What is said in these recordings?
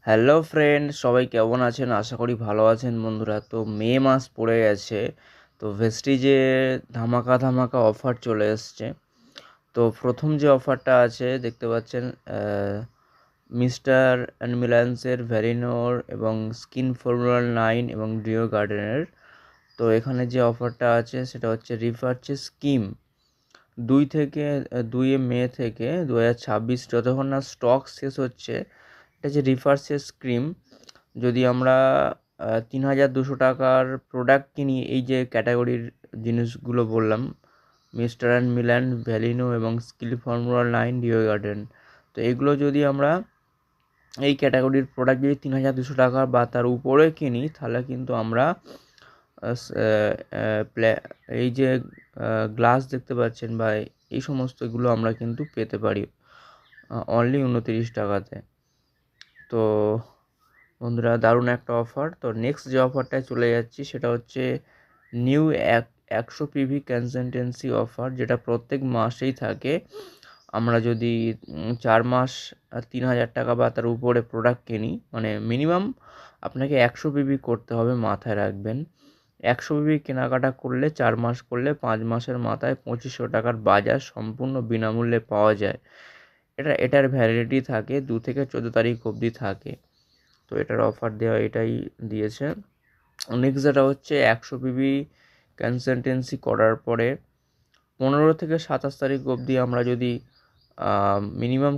Hello friend, সবাই কেমন আছেন? আশা করি ভালো আছেন বন্ধুরা। তো মে মাস পড়ে গেছে, তো ভেস্টিজে ধামাকা ধামাকা অফার চলে এসছে। তো প্রথম যে অফারটা আছে দেখতে পাচ্ছেন, মিস্টার অ্যান্ড মিলান্সের ভ্যারিনোর এবং স্কিন ফর্মুলা 9 এবং ডিও গার্ডেনের। তো এখানে যে অফারটা আছে সেটা হচ্ছে রিপারচেজ স্কিম 2 মে থেকে 2026, যতক্ষণ না স্টক শেষ হচ্ছে। এটা যে রিপারচেজ স্কিম, যদি আমরা 3,200 টাকার প্রোডাক্ট কিনি, এই যে ক্যাটাগরির জিনিসগুলো বললাম, মিস্টার অ্যান্ড মিল্যান্ড, ভ্যালিনো এবং স্কিল ফর্মুলা 9 ডিও গার্ডেন, তো এগুলো যদি আমরা এই ক্যাটাগরির প্রোডাক্ট যদি 3,200 টাকা বা তার উপরে কিনি, তাহলে কিন্তু আমরা এই যে গ্লাস দেখতে পাচ্ছেন বা এই সমস্তগুলো আমরা কিন্তু পেতে পারি অনলি 29 টাকাতে। তো বন্ধুরা, দারুণ একটা অফার। তো নেক্সট যে অফারটায় চলে যাচ্ছি সেটা হচ্ছে নিউ 100 PV কনসালটেন্সি অফার, যেটা প্রত্যেক মাসেই থাকে। আমরা যদি 4 মাস 3,000 টাকা বা তার উপরে প্রোডাক্ট কিনি, মানে মিনিমাম আপনাকে 100 PV করতে হবে, মাথায় রাখবেন। 100 PV কেনাকাটা করলে 4 মাস করলে 5 মাসের মাথায় 2500 টাকার বাজার সম্পূর্ণ বিনামূল্যে পাওয়া যায়। এটার ভ্যালিডিটি থাকে 2 থেকে 14 তারিখ অবধি থাকে। তো এটার অফার দেওয়া এটাই দিয়েছে। নেক্সট যেটা হচ্ছে 100 PV কনসালটেন্সি করার পরে 15 থেকে 27 তারিখ অবধি আমরা যদি মিনিমাম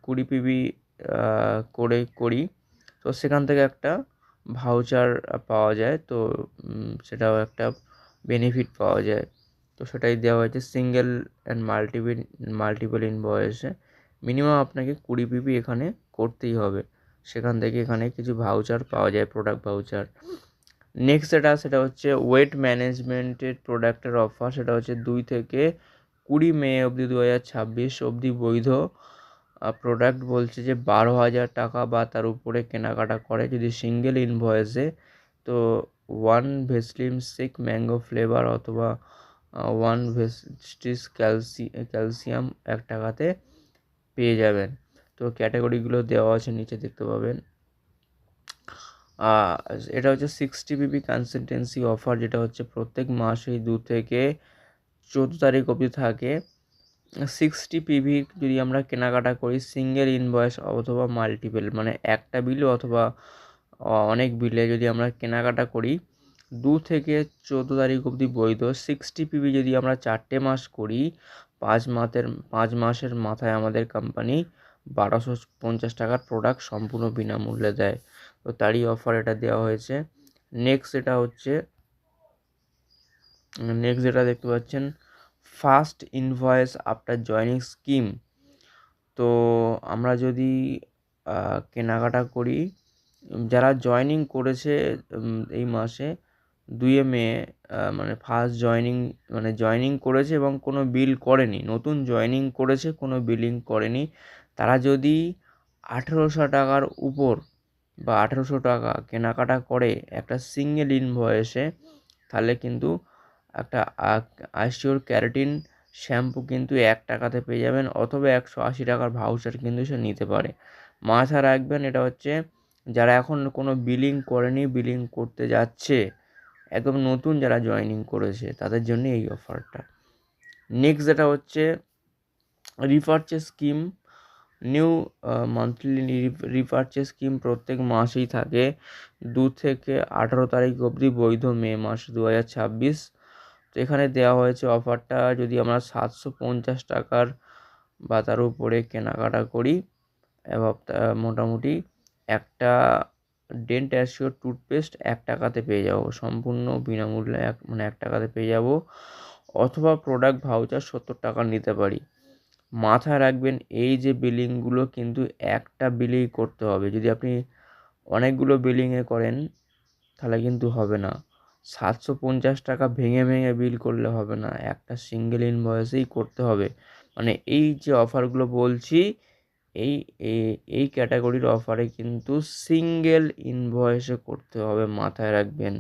20 PV করে করি, তো সেখান থেকে একটা ভাউচার পাওয়া যায়। তো সেটাও একটা বেনিফিট পাওয়া যায়। তো সেটাই দেওয়া হয়েছে সিঙ্গেল অ্যান্ড মাল্টিপল ইনভয়েসে। মিনিমাম আপনাকে 20 PV এখানে করতেই হবে, সেখান থেকে এখানে কিছু ভাউচার পাওয়া যায়, প্রোডাক্ট ভাউচার। নেক্সট সেটা হচ্ছে ওয়েট ম্যানেজমেন্টের প্রোডাক্টের অফার। সেটা হচ্ছে 2 থেকে 20 মে অবধি 2026 অবধি বৈধ। প্রোডাক্ট বলছে যে 12,000 টাকা বা তার উপরে কেনাকাটা করে যদি সিঙ্গেল ইনভয়েসে, তো 1 ভেসলিন 6 ম্যাঙ্গো ফ্লেভার অথবা 1 ভেস্টিস ক্যালসিয়াম 1 টাকাতে পেয়ে যাবেন। তো ক্যাটাগরিগুলো দেওয়া আছে, নিচে দেখতে পাবেন। এটা হচ্ছে 60 PV কনসালটেন্সি অফার, যেটা হচ্ছে প্রত্যেক মাসেই 2 থেকে 14 তারিখ অবধি থাকে। 60 PV যদি আমরা কেনাকাটা করি সিঙ্গেল ইনভয়েস অথবা মাল্টিপল, মানে একটা বিলে অথবা অনেক বিলে যদি আমরা কেনাকাটা করি, 2 থেকে 14 তারিখ অবধি বৈধ। 60 PV যদি আমরা 4 মাস করি, 5 মাসের মাথায় আমাদের কোম্পানি 1,250 টাকার প্রোডাক্ট সম্পূর্ণ বিনামূল্যে দেয়। তো তারই অফার এটা দেওয়া হয়েছে। নেক্সট যেটা দেখতে পাচ্ছেন, first invoice after joining scheme. তো আমরা যদি কেনাকাটা করি, যারা জয়নিং করেছে এই মাসে 2 মে, মানে ফার্স্ট জয়নিং, মানে জয়নিং করেছে এবং কোনো বিল করেনি, নতুন জয়নিং করেছে, কোনো বিলিং করেনি, তারা যদি 1,800 টাকার উপর বা 1,800 টাকা কেনাকাটা করে একটা সিঙ্গেল ইনভয়েসে, তাহলে কিন্তু একটা আইশিওর ক্যারাটিন শ্যাম্পু কিন্তু 1 টাকাতে পেয়ে যাবেন, অথবা 180 টাকার ভাউচার কিন্তু সে নিতে পারে। মাথায় রাখবেন, এটা হচ্ছে যারা এখন কোনো বিলিং করেনি, বিলিং করতে যাচ্ছে, একদম নতুন যারা জয়েনিং করেছে তাদের জন্য এই অফারটা। নেক্সট যেটা হচ্ছে রিপারচেজ স্কিম, নিউ মান্থলি রিপারচেজ স্কিম প্রত্যেক মাসেই থাকে, 2 থেকে 18 তারিখ অবধি বৈধ, মে মাস 2026। তো এখানে দেওয়া হয়েছে অফারটা, যদি আমরা 750 টাকার বা তার উপরে কেনাকাটা করি, এবং মোটামুটি একটা ডেন্ট অ্যাসিওর টুথপেস্ট 1 টাকাতে পেয়ে যাব, সম্পূর্ণ বিনামূল্যে, মানে 1 টাকাতে পেয়ে যাব, অথবা প্রোডাক্ট ভাউচার 70 টাকা নিতে পারি। মাথায় রাখবেন, এই যে বিলিংগুলো কিন্তু একটা বিলেই করতে হবে। যদি আপনি অনেকগুলো বিলিংয়ে করেন তাহলে কিন্তু হবে না। 750 টাকা ভেঙে ভেঙে বিল করলে হবে না, একটা সিঙ্গেল ইনভয়েসেই করতে হবে। মানে এই যে অফারগুলো বলছি, এই এই এই ক্যাটাগরির অফারে কিন্তু সিঙ্গেল ইনভয়েসে করতে হবে, মাথায় রাখবেন।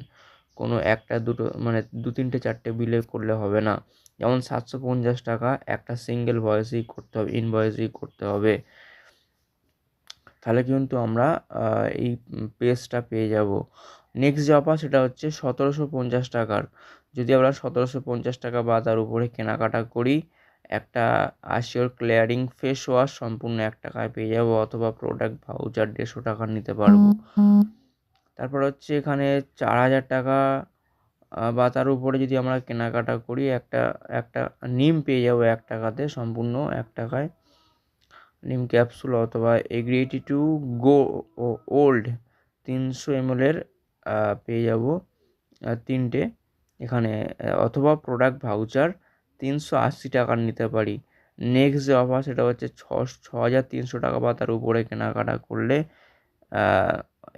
কোনো একটা দুটো, মানে 2 3 4টে বিলে করলে হবে না। যেমন 750 টাকা একটা সিঙ্গেল ইনভয়েসেই করতে হবে। তাহলে কিন্তু আমরা এই পেজটা পেয়ে যাব। নেক্সট যে অফার সেটা হচ্ছে 1750 টাকার। যদি আমরা 1750 টাকা বা তার উপরে কেনাকাটা করি, একটা আসিওর ক্লিয়ারিং ফেস ওয়াশ সম্পূর্ণ 1 টাকায় পেয়ে যাব, অথবা প্রোডাক্ট ভাউচার 150 টাকার নিতে পারবো। তারপর হচ্ছে এখানে 4000 টাকা বা তার উপরে যদি আমরা কেনাকাটা করি, একটা নিম পেয়ে যাবো 1 টাকাতে, সম্পূর্ণ 1 টাকায় নিম ক্যাপসুল, অথবা এগ্রিটি টু গো ওল্ড 300 ml এর পেয়ে যাব 3টে এখানে, অথবা প্রোডাক্ট ভাউচার 380 টাকার নিতে পারি। নেক্সট যে অফার সেটা হচ্ছে 6300 টাকা বা তার উপরে কেনাকাটা করলে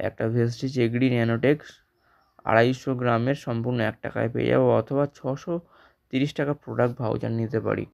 একটা ভেস্টিজ এগ্রি ন্যানোটেক্স 250 গ্রামের সম্পূর্ণ 1 টাকায় পেয়ে যাবো, অথবা 630 টাকা প্রোডাক্ট ভাউচার নিতে পারি।